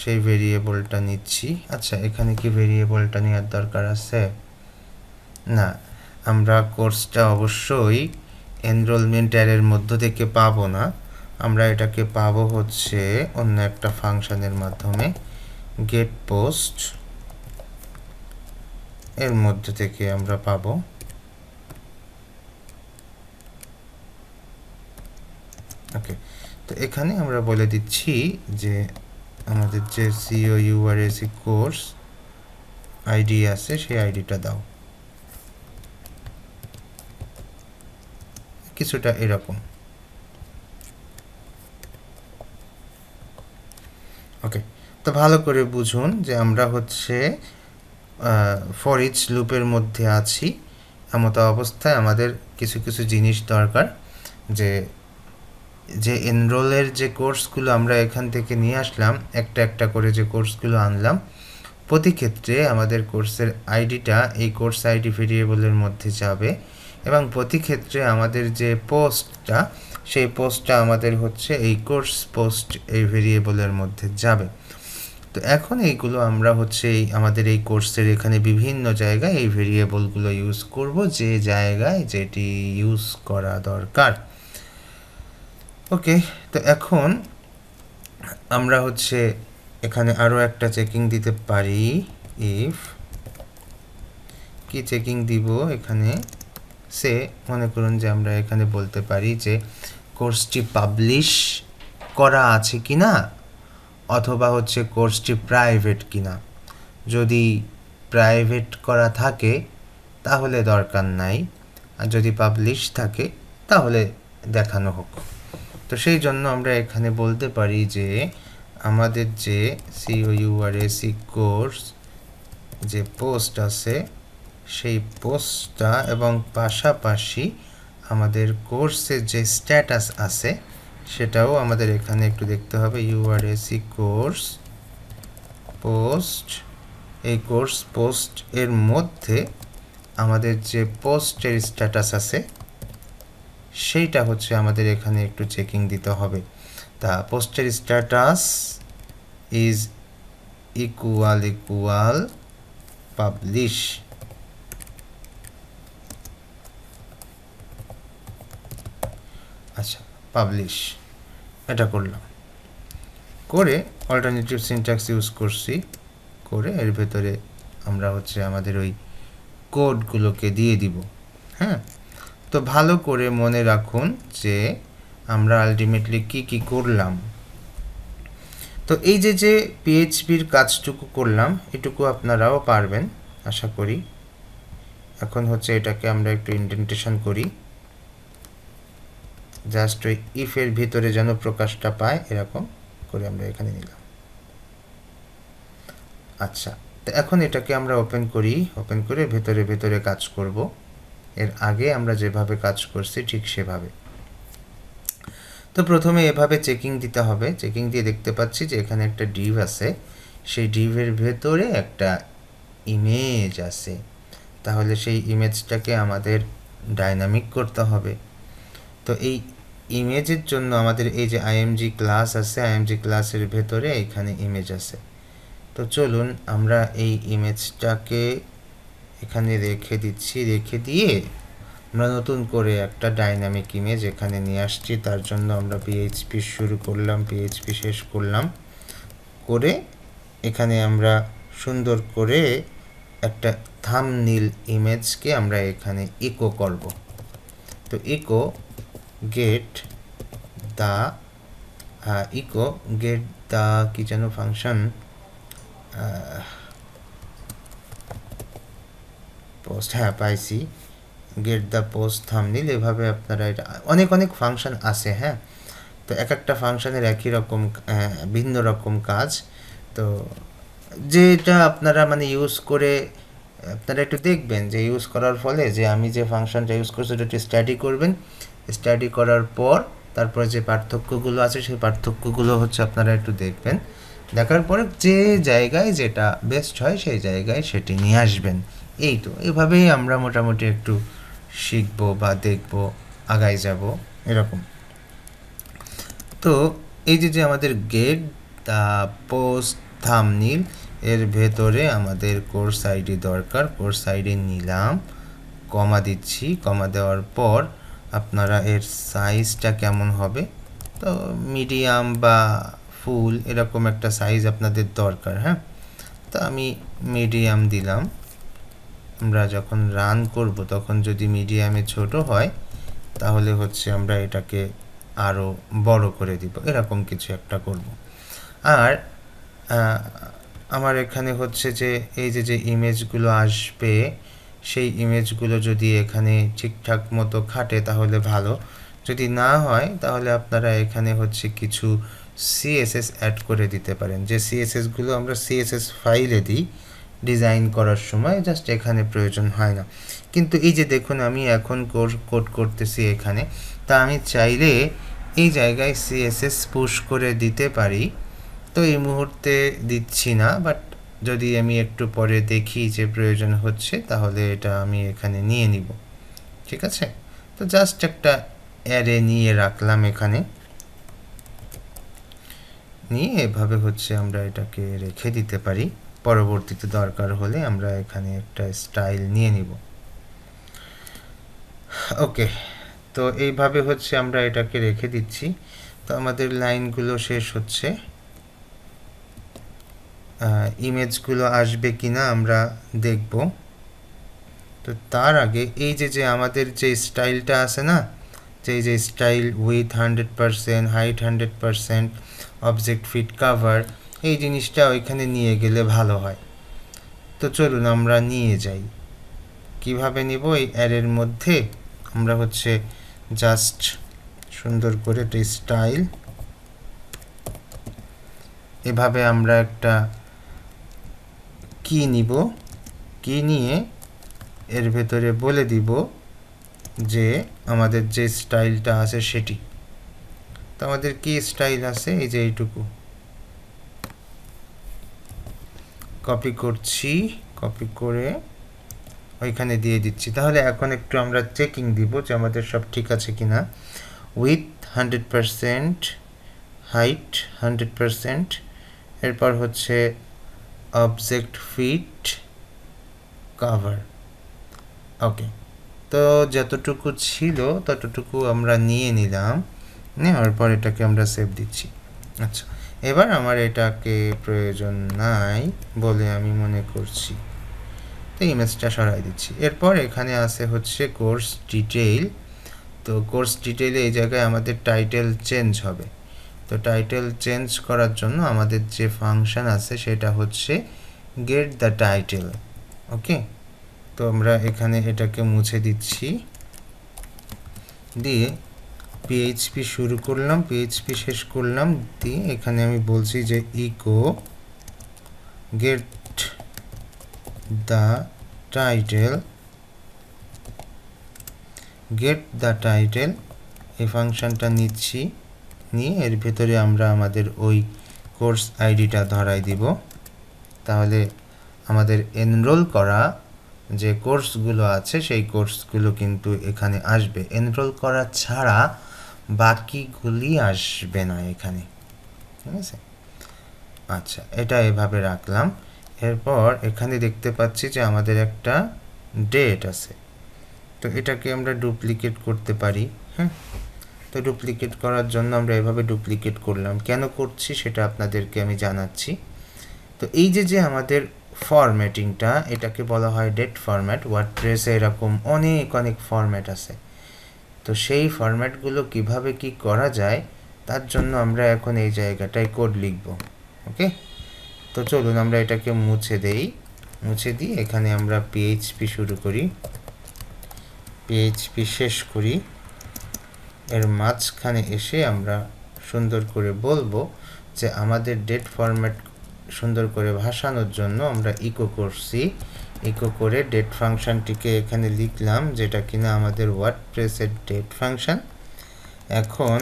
সেই ভেরিয়েবলটা নিচ্ছি। আচ্ছা, এখানে কি ভেরিয়েবলটা নেওয়ার দরকার আছে? না, আমরা কোর্সটা অবশ্যই এনরোলমেন্ট অ্যারের মধ্য থেকে পাবো না, আমরা এটাকে পাবো হচ্ছে অন্য একটা ফাংশনের মাধ্যমে, গেট পোস্ট এর মধ্য থেকে আমরা পাবো। ওকে, তো এখানে আমরা বলে দিচ্ছি যে আমাদের যে COURS কোর্স আইডি আছে সেই আইডিটা দাও। কিছুটা এরকম। ওকে, তো ভালো করে বুঝুন যে আমরা হচ্ছে ফর ইচ লুপের মধ্যে আছি। এমতো অবস্থায় আমাদের কিছু কিছু জিনিস দরকার, যে যে এনরোলের যে কোর্সগুলো আমরা এখান থেকে নিয়ে আসলাম, একটা একটা করে যে কোর্সগুলো আনলাম, প্রতি ক্ষেত্রে আমাদের কোর্সের আইডিটা এই কোর্স আইডি ভেরিয়েবলের মধ্যে যাবে, এবং প্রতি ক্ষেত্রে আমাদের যে পোস্টটা, সেই পোস্টটা আমাদের হচ্ছে এই কোর্স পোস্ট এই ভেরিয়েবলের মধ্যে যাবে। তো এখন এইগুলো আমরা হচ্ছে আমাদের এই কোর্সের এখানে বিভিন্ন জায়গায় এই ভেরিয়েবলগুলো ইউজ করব, যে জায়গায় যেটি ইউজ করা দরকার। ওকে, তো এখন আমরা হচ্ছে এখানে আরও একটা চেকিং দিতে পারি। ইফ কি চেকিং দিব এখানে, সে মনে করুন যে আমরা এখানে বলতে পারি যে কোর্সটি পাবলিশ করা আছে কি না, অথবা হচ্ছে কোর্সটি প্রাইভেট কিনা। যদি প্রাইভেট করা থাকে তাহলে দরকার নাই, আর যদি পাবলিশ থাকে তাহলে দেখানো হোক। তো সেই জন্য আমরা এখানে বলতে পারি যে আমাদের যে COURSE কোর্স যে পোস্ট আছে, সেই পোস্টটা এবং পাশাপাশি আমাদের কোর্সের যে স্ট্যাটাস আছে সেটাও আমাদের এখানে একটু দেখতে হবে। URSE কোর্স পোস্ট, এই কোর্স পোস্ট এর মধ্যে আমাদের যে পোস্টের স্ট্যাটাস আছে সেইটা হচ্ছে আমাদের এখানে একটু চেকিং দিতে হবে। তা পোস্টের স্ট্যাটাস ইজ ইকুয়াল পাবলিশ। আচ্ছা, পাবলিশ এটা করলাম, করে অল্টারনেটিভ সিনট্যাক্স ইউজ করছি, করে এর ভেতরে আমরা হচ্ছে আমাদের ওই কোডগুলোকে দিয়ে দিব। হ্যাঁ, তো ভালো করে মনে রাখুন যে আমরা আলটিমেটলি কি কি করলাম। তো এই যে যে পিএইচপির কাজটুকু করলাম, এটুকু আপনারাও পারবেন আশা করি। এখন হচ্ছে এটাকে আমরা একটু ইনডেন্টেশন করি, জাস্ট ওই ইফের ভিতরে যেন প্রকাশটা পায় এরকম করে আমরা এখানে নিলাম। আচ্ছা, তো এখন এটাকে আমরা ওপেন করি, ওপেন করে ভেতরে ভেতরে কাজ করব, এর আগে আমরা যেভাবে কাজ করছি ঠিক সেভাবে। তো প্রথমে এভাবে চেকিং দিতে হবে। চেকিং দিয়ে দেখতে পাচ্ছি যে এখানে একটা ডিভ আছে, সেই ডিভের ভেতরে একটা ইমেজ আছে, তাহলে সেই ইমেজটাকে আমাদের ডাইনামিক করতে হবে। তো এই ইমেজের জন্য আমাদের এই যে আইএমজি ক্লাস আছে, আইএমজি ক্লাসের ভেতরে এখানে ইমেজ আছে। তো চলুন আমরা এই ইমেজটাকে এখানে রেখে দিচ্ছি, রেখে দিয়ে আমরা নতুন করে একটা ডাইনামিক ইমেজ এখানে নিয়ে আসছি। তার জন্য আমরা পিএইচপি শুরু করলাম, পিএইচপি শেষ করলাম, করে এখানে আমরা সুন্দর করে একটা থাম্বনেইল ইমেজকে আমরা এখানে ইকো করব। তো ইকো গেট দ্য কি যেন ফাংশন, পোস্ট, হ্যাঁ পাইছি, গেট দ্য পোস্ট থাম্বনেইল। এভাবে আপনারা এটা অনেক অনেক ফাংশন আছে। হ্যাঁ, তো এক একটা ফাংশনের একই রকম ভিন্ন রকম কাজ। তো যেটা আপনারা মানে ইউজ করে আপনারা একটু দেখবেন যে ইউজ করার ফলে যে আমি যে ফাংশনটা ইউজ করছি ওটা একটু স্টাডি করবেন। স্টাডি করার পর তারপরে যে পার্থক্যগুলো আছে সেই পার্থক্যগুলো হচ্ছে আপনারা একটু দেখবেন, দেখার পরে যে জায়গায় যেটা বেস্ট হয় সেই জায়গায় সেটি নিয়ে আসবেন। এই তো এভাবেই আমরা মোটামুটি একটু শিখবো বা দেখবো, আগাই যাব এরকম। তো এই যে যে আমাদের গেট দ্য পোস্ট থাম্বনেইল, এর ভেতরে আমাদের কোর্স আইডি দরকার। কোর্স আইডি নিলাম, কমা দিচ্ছি, কমা দেওয়ার পর আপনারা এর সাইজটা কেমন হবে, তো মিডিয়াম বা ফুল এরকম একটা সাইজ আপনাদের দরকার। হ্যাঁ, তো আমি মিডিয়াম দিলাম। আমরা যখন রান করব তখন যদি মিডিয়ামে ছোট হয় তাহলে হচ্ছে আমরা এটাকে আরও বড় করে দিব, এরকম কিছু একটা করব। আর আমার এখানে হচ্ছে যে এই যে যে ইমেজগুলো আসবে সেই ইমেজগুলো যদি এখানে ঠিকঠাক মতো খাটে তাহলে ভালো, যদি না হয় তাহলে আপনারা এখানে হচ্ছে কিছু সিএসএস অ্যাড করে দিতে পারেন, যে সিএসএসগুলো আমরা সিএসএস ফাইলে দিই ডিজাইন করার সময়, জাস্ট এখানে প্রয়োজন হয় না। কিন্তু এই যে দেখুন আমি এখন কোড করতেছি এখানে, তা আমি চাইলে এই জায়গায় সিএসএস পুশ করে দিতে পারি, তো এই মুহূর্তে দিচ্ছি না, বাট যদি আমি একটু পরে দেখি যে প্রয়োজন হচ্ছে তাহলে এটা আমি এখানে নিয়ে নিব। ঠিক আছে, তো জাস্ট একটা অ্যারে নিয়ে রাখলাম এখানে, নিয়ে এভাবে হচ্ছে আমরা এটাকে রেখে দিতে পারি, পরবর্তীতে দরকার হলে আমরা এখানে একটা স্টাইল নিয়ে নিব। ওকে, তো এইভাবে হচ্ছে আমরা এটাকে রেখে দিচ্ছি। তো আমাদের লাইনগুলো শেষ হচ্ছে, ইমেজগুলো আসবে কিনা আমরা দেখব। তো তার আগে এই যে আমাদের যে স্টাইলটা আছে না, যে style with 100%, height 100%, object fit cover, এই জিনিসটা ওইখানে নিয়ে গেলে ভালো হয়। তো চলুন আমরা নিয়ে যাই। কিভাবে নিব? এই অ্যারের মধ্যে আমরা হচ্ছে জাস্ট সুন্দর করে একটা স্টাইল, এভাবে আমরা একটা কি নিব, কি নিয়ে এর ভেতরে বলে দিব যে আমাদের যে স্টাইলটা আছে সেটি। তো আমাদের কি স্টাইল আছে, এই যে এইটুকু কপি করছি, কপি করে ওইখানে দিয়ে দিচ্ছি। তাহলে এখন একটু আমরা চেকিং দিব যে আমাদের সব ঠিক আছে কিনা। উইথ 100%, হাইট 100%, এরপর হচ্ছে অবজেক্ট ফিট কাভার। ওকে, তো যতটুকু ছিল ততটুকু আমরা নিয়ে নিলাম, নেওয়ার পর এটাকে আমরা সেভ দিচ্ছি। আচ্ছা, এবার আমার এটাকে প্রয়োজন নাই বলে আমি মনে করছি, তো ইমেজটা সরাই দিচ্ছি। এরপর এখানে আছে হচ্ছে কোর্স ডিটেইল। তো কোর্স ডিটেইলে এই জায়গায় আমাদের টাইটেল চেঞ্জ হবে। তো টাইটেল চেঞ্জ করার জন্য আমাদের যে ফাংশন আছে সেটা হচ্ছে গেট দ্য টাইটেল। ওকে, তো আমরা এখানে এটাকে মুছে দিচ্ছি, দিয়ে পিএইচপি শুরু করলাম, পিএইচপি শেষ করলাম, দিয়ে এখানে আমি বলছি যে eco get the title, get the title এই ফাংশনটা নিচ্ছি, নিয়ে এর ভেতরে আমরা আমাদের ওই কোর্স আইডিটা ধরাই দিব। তাহলে আমাদের এনরোল করা যে কোর্সগুলো আছে সেই কোর্সগুলো কিন্তু এখানে আসবে, এনরোল করা ছাড়া বাকিগুলি আসবে না এখানে। ঠিক আছে, আচ্ছা এটা এভাবে রাখলাম। এরপর এখানে দেখতে পাচ্ছি যে আমাদের একটা ডেট আছে, তো এটাকে আমরা ডুপ্লিকেট করতে পারি। হ্যাঁ, তো ডুপ্লিকেট করার জন্য আমরা এভাবে ডুপ্লিকেট করলাম, কেন করছি সেটা আপনাদেরকে আমি জানাচ্ছি। তো এই যে আমাদের ফরম্যাটিংটা, এটাকে বলা হয় ডেট ফরম্যাট। ওয়ার্ডপ্রেসে এরকম অনেক ফরম্যাট আছে, তো সেই ফরম্যাটগুলো কিভাবে কি করা যায় তার জন্য আমরা এখন এই জায়গাটায় কোড লিখব। ওকে, তো চলুন আমরা এটাকে মুছে দেই, মুছে দিয়ে এখানে আমরা পিএইচপি শুরু করি, পিএইচপি শেষ করি, এর মাঝখানে এসে আমরা সুন্দর করে বলবো যে আমাদের ডেট ফরম্যাট সুন্দর করে ভাসানোর জন্য আমরা ইকো করছি, ইকো করে ডেট ফাংশনটিকে এখানে লিখলাম, যেটা কিনা আমাদের ওয়ার্ডপ্রেসের ডেট ফাংশন। এখন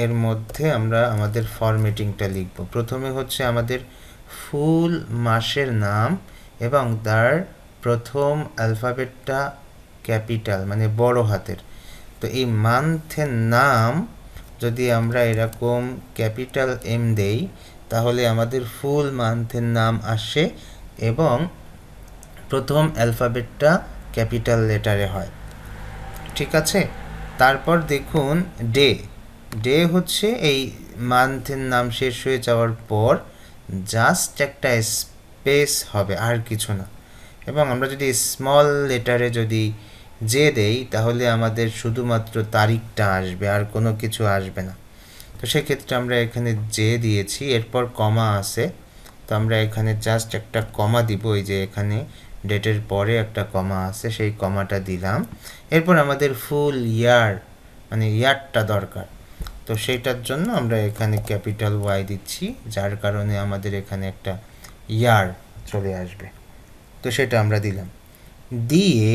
এর মধ্যে আমরা আমাদের ফরম্যাটিংটা লিখব। প্রথমে হচ্ছে আমাদের ফুল মাসের নাম এবং তার প্রথম অ্যালফাবেটটা ক্যাপিটাল মানে বড় হাতের। তো এই মান্থের নাম যদি আমরা এরকম ক্যাপিটাল এম দেই তাহলে আমাদের ফুল মান্থের নাম আসে এবং প্রথম অ্যালফাবেটটা ক্যাপিটাল লেটারে হয়। ঠিক আছে, তারপর দেখুন ডে, ডে হচ্ছে এই মান্থের নাম শেষ হয়ে যাওয়ার পর জাস্ট একটা স্পেস হবে, আর কিছু না। এবং আমরা যদি স্মল লেটারে যদি যে দেই তাহলে আমাদের শুধুমাত্র তারিখটা আসবে, আর কোনো কিছু আসবে না। তো সেক্ষেত্রে আমরা এখানে যে দিয়েছি, এরপর কমা আছে, তো আমরা এখানে জাস্ট একটা কমা দিব, এই যে এখানে ডেটের পরে একটা কমা আছে, সেই কমাটা দিলাম। এরপর আমাদের ফুল ইয়ার মানে ইয়ারটা দরকার, তো সেইটার জন্য আমরা এখানে ক্যাপিটাল ওয়াই দিচ্ছি, যার কারণে আমাদের এখানে একটা ইয়ার চলে আসবে। তো সেটা আমরা দিলাম। দিয়ে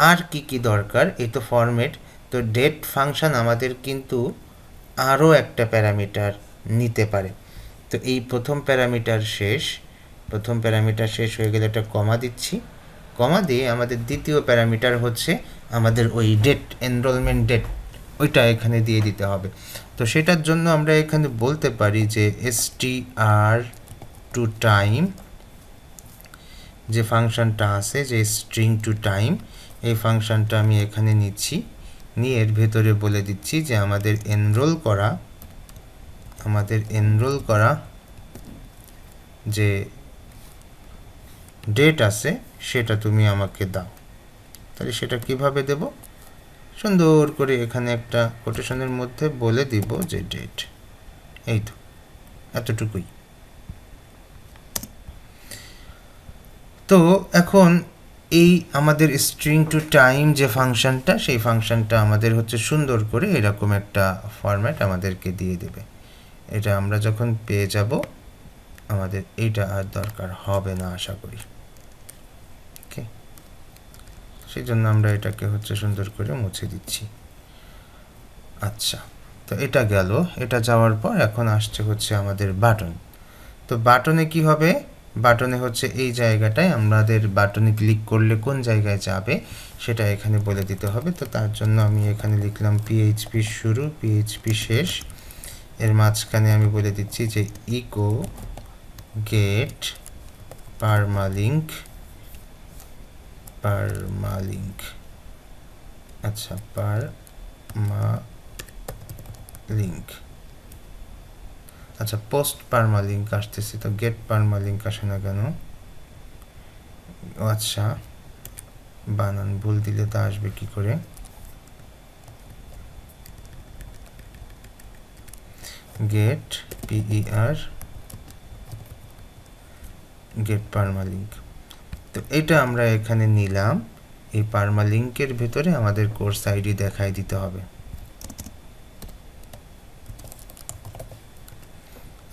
আর কি দরকার, এই তো ফরম্যাট। তো ডেট ফাংশন আমাদের কিন্তু আরও একটা প্যারামিটার নিতে পারে। তো এই প্রথম প্যারামিটার শেষ হয়ে গেলে একটা কমা দিচ্ছি। কমা দিয়ে আমাদের দ্বিতীয় প্যারামিটার হচ্ছে আমাদের ওই ডেট, এনরোলমেন্ট ডেট, ওইটা এখানে দিয়ে দিতে হবে। তো সেটার জন্য আমরা এখানে বলতে পারি যে str টু টাইম, যে ফাংশনটা আছে যে স্ট্রিং টু টাইম, এই ফাংশনটা আমি এখানে নিচ্ছি, নিয়ে এর ভেতরে বলে দিচ্ছি যে আমাদের এনরোল করা যে ডেট আছে সেটা তুমি আমাকে দাও। তাহলে সেটা কিভাবে দেব, সুন্দর করে এখানে একটা কোটেশনের মধ্যে বলে দিব যে ডেট, এই তো এতটুকুই। তো এখন এই আমাদের স্ট্রিং টু টাইম যে ফাংশনটা, সেই ফাংশনটা আমাদের হচ্ছে সুন্দর করে এরকম একটা ফরম্যাট আমাদেরকে দিয়ে দেবে। এটা আমরা যখন পেয়ে যাব আমাদের এইটা আর দরকার হবে না আশা করি। ওকে, সেই জন্য আমরা এটাকে হচ্ছে সুন্দর করে মুছে দিচ্ছি। আচ্ছা, তো এটা গেল। এটা যাওয়ার পর এখন আসছে হচ্ছে আমাদের বাটন। তো বাটনে কি হবে, বাটনে হচ্ছে এই জায়গাটায় আমাদের বাটনে ক্লিক করলে কোন জায়গায় যাবে সেটা এখানে বলে দিতে হবে। তো তার জন্য আমি এখানে লিখলাম পিএইচপি শুরু, পিএইচপি শেষ, এর মাঝখানে আমি বলে দিচ্ছি যে ইকো গেট পারমালিঙ্ক। আচ্ছা, পারমালিঙ্ক, আচ্ছা পোস্ট পারমালিঙ্ক আসতেছে, তো গেট পারমালিঙ্ক আসে না কেন? আচ্ছা, বানান ভুল দিলে তা আসবে কি করে? Get PER get permalink. তো এটা আমরা এখানে নিলাম। এই পারমালিঙ্কের ভেতরে আমাদের কোর্স আইডি দেখাই দিতে হবে।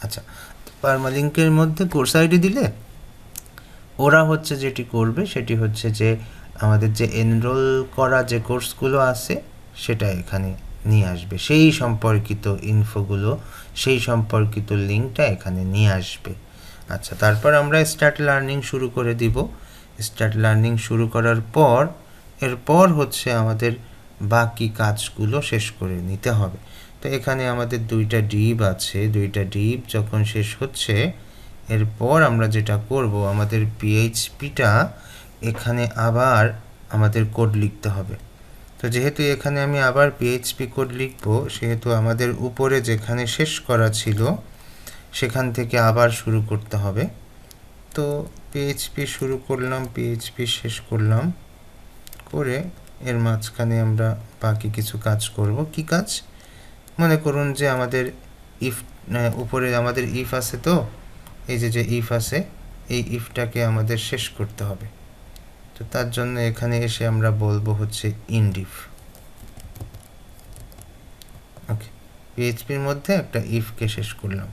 আচ্ছা, পারমালিঙ্কের মধ্যে কোর্স আইডি দিলে ওরা হচ্ছে যেটি করবে সেটি হচ্ছে যে আমাদের যে এনরোল করা যে কোর্সগুলো আছে সেটা এখানে নিয়ে আসবে, সেই সম্পর্কিত ইনফোগুলো, সেই সম্পর্কিত লিঙ্কটা এখানে নিয়ে আসবে। আচ্ছা, তারপর আমরা স্টার্ট লার্নিং শুরু করে দিব। স্টার্ট লার্নিং শুরু করার পর এরপর হচ্ছে আমাদের বাকি কাজগুলো শেষ করে নিতে হবে। তো এখানে আমাদের দুইটা ডিভ আছে, দুইটা ডিভ যখন শেষ হচ্ছে এরপর আমরা যেটা করব, আমাদের পিএইচপিটা এখানে আবার আমাদের কোড লিখতে হবে। তো যেহেতু এখানে আমি আবার পিএইচপি কোড লিখব, সেহেতু আমাদের উপরে যেখানে শেষ করা ছিল সেখান থেকে আবার শুরু করতে হবে। তো পিএইচপি শুরু করলাম, পিএইচপি শেষ করলাম, করে এর মাঝখানে আমরা বাকি কিছু কাজ করব। কি কাজ? মনে করুন যে আমাদের ইফ, উপরে আমাদের ইফ আছে, তো এই যে ইফ আছে, এই ইফটাকে আমাদের শেষ করতে হবে। তো তার জন্য এখানে এসে আমরা বলবো হচ্ছে ইন্ড ইফ। ওকে, পিএইচপির মধ্যে একটা ইফকে শেষ করলাম।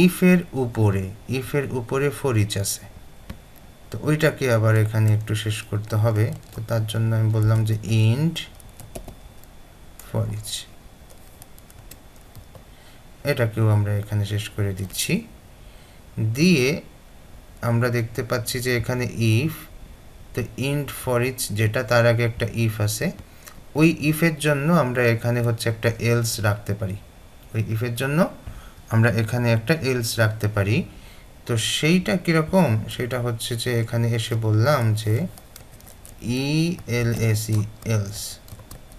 ইফের উপরে ফর ইচ আছে, তো ওইটাকে আবার এখানে একটু শেষ করতে হবে। তো তার জন্য আমি বললাম যে ইন্ড ফর ইচ, এটাকেও আমরা এখানে শেষ করে দিচ্ছি। দিয়ে আমরা দেখতে পাচ্ছি যে এখানে ইফ, তো ইন্ড ফর ইচ যেটা, তার আগে একটা ইফ আছে, ওই ইফের জন্য আমরা এখানে হচ্ছে একটা এলস রাখতে পারি। ওই ইফের জন্য আমরা এখানে একটা এলস রাখতে পারি। তো সেইটা কীরকম, সেটা হচ্ছে যে এখানে এসে বললাম যে ELSE এলস,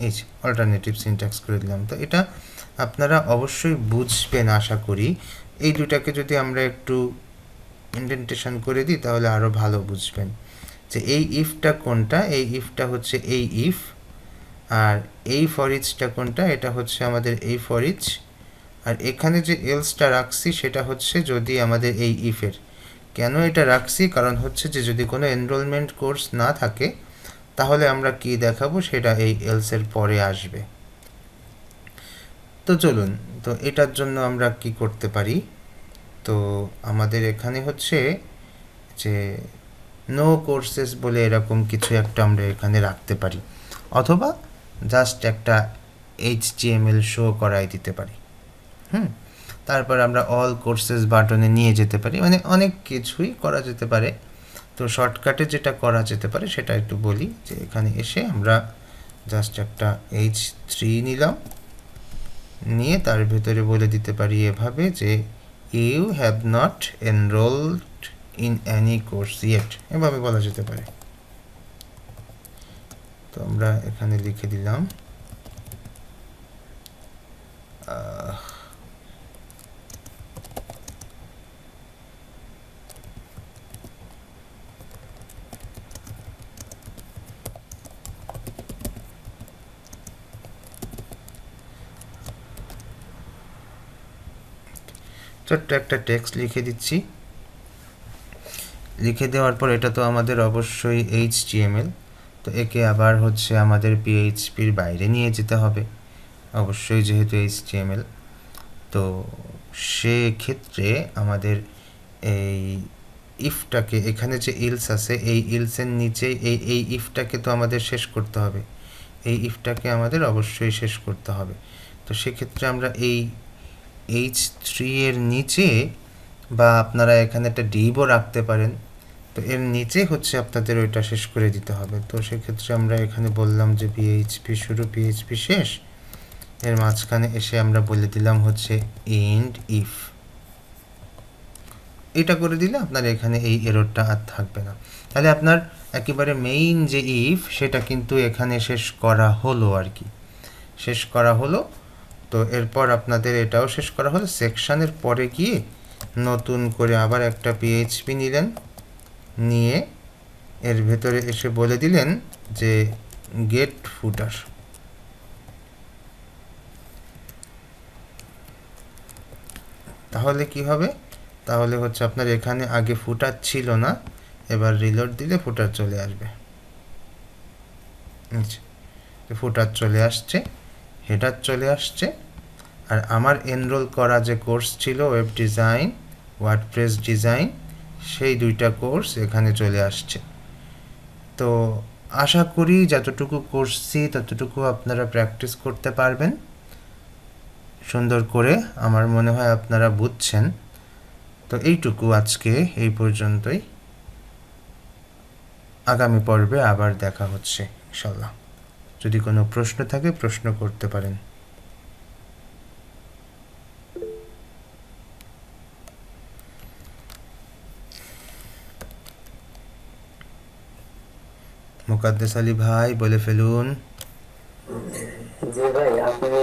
এই অল্টারনেটিভ সিনট্যাক্স করে দিলাম। তো এটা আপনারা অবশ্যই বুঝবেন আশা করি। এই দুটাকে যদি আমরা একটু ইন্ডেন্টেশন করে দিই তাহলে আরও ভালো বুঝবেন যে এই ইফটা কোনটা। এই ইফটা হচ্ছে এই ইফ, আর এই ফর ইচটা কোনটা, এটা হচ্ছে আমাদের এই ফর ইচ। আর এখানে যে এলসটা রাখছি সেটা হচ্ছে যদি আমাদের এই ইফের কেন এটা রাখছি, কারণ হচ্ছে যে যদি কোনো এনরোলমেন্ট কোর্স না থাকে তাহলে আমরা কি দেখাবো সেটা এই এলসের পরে আসবে। তো চলুন, তো এটার জন্য আমরা কি করতে পারি, তো আমাদের এখানে হচ্ছে যে নো কোর্সেস বলে এরকম কিছু একটা আমরা এখানে রাখতে পারি, অথবা জাস্ট একটা HTML শো করাই দিতে পারি। তারপর আমরা অল কোর্সেস বাটনে নিয়ে যেতে পারি, মানে অনেক কিছুই করা যেতে পারে। তো শর্টকাটে যেটা করা যেতে পারে সেটা একটু বলি, যে এখানে এসে আমরা জাস্ট একটা H3 নিলাম, নিয়ে তার ভেতরে বলে দিতে পারি এভাবে যে you have not enrolled in any course yet, এভাবে বলা যেতে পারে। তো আমরা এখানে লিখে দিলাম ছোট্ট একটা টেক্সট লিখে দিচ্ছি। লিখে দেওয়ার পর এটা তো আমাদের অবশ্যই HTML, তো একে আবার হচ্ছে আমাদের PHPর বাইরে নিয়ে যেতে হবে অবশ্যই, যেহেতু HTML। তো সেক্ষেত্রে আমাদের এই ইফটাকে, এখানে যে ইলস আছে এই ইলসের নিচে এই ইফটাকে তো আমাদের শেষ করতে হবে, এই ইফটাকে আমাদের অবশ্যই শেষ করতে হবে। তো সেক্ষেত্রে আমরা এই H3 এর নিচে, বা আপনারা এখানে একটা ডিবও রাখতে পারেন, তো এর নিচে হচ্ছে আপনাদের ওইটা শেষ করে দিতে হবে। তো সেক্ষেত্রে আমরা এখানে বললাম যে PHP শুরু PHP শেষ, এর মাঝখানে এসে আমরা বলে দিলাম হচ্ছে এন্ড ইফ। এটা করে দিলে আপনার এখানে এই এররটা আর থাকবে না। তাহলে আপনার একেবারে মেইন যে ইফ সেটা কিন্তু এখানে শেষ করা হলো আর কি, শেষ করা হলো। তো এরপর আপনাদের এটাও শেষ করা হলো। সেকশানের পরে গিয়ে নতুন করে আবার একটা PHP নিলেন, নিয়ে এর ভেতরে এসে বলে দিলেন যে গেট ফুটার। তাহলে কি হবে, তাহলে হচ্ছে আপনার এখানে আগে ফুটার ছিল না, এবার রিলোড দিলে ফুটার চলে আসবে। আচ্ছা, ফুটার চলে আসছে, হেডার চলে আসছে, আর আমার এনরোল করা যে কোর্স ছিল ওয়েব ডিজাইন, ওয়ার্ডপ্রেস ডিজাইন, সেই দুইটা কোর্স এখানে চলে আসছে। তো আশা করি যতটুকু করছি ততটুকু আপনারা প্র্যাকটিস করতে পারবেন সুন্দর করে, আমার মনে হয় আপনারা বুঝছেন। তো এইটুকু আজকে এই পর্যন্তই, আগামী পর্বে আবার দেখা হচ্ছে ইনশাল্লাহ। যদি কোনো প্রশ্ন থাকে প্রশ্ন করতে পারেন। মুকাদ্দেস আলী ভাই বলে ফেলুন। জি ভাই, আপনি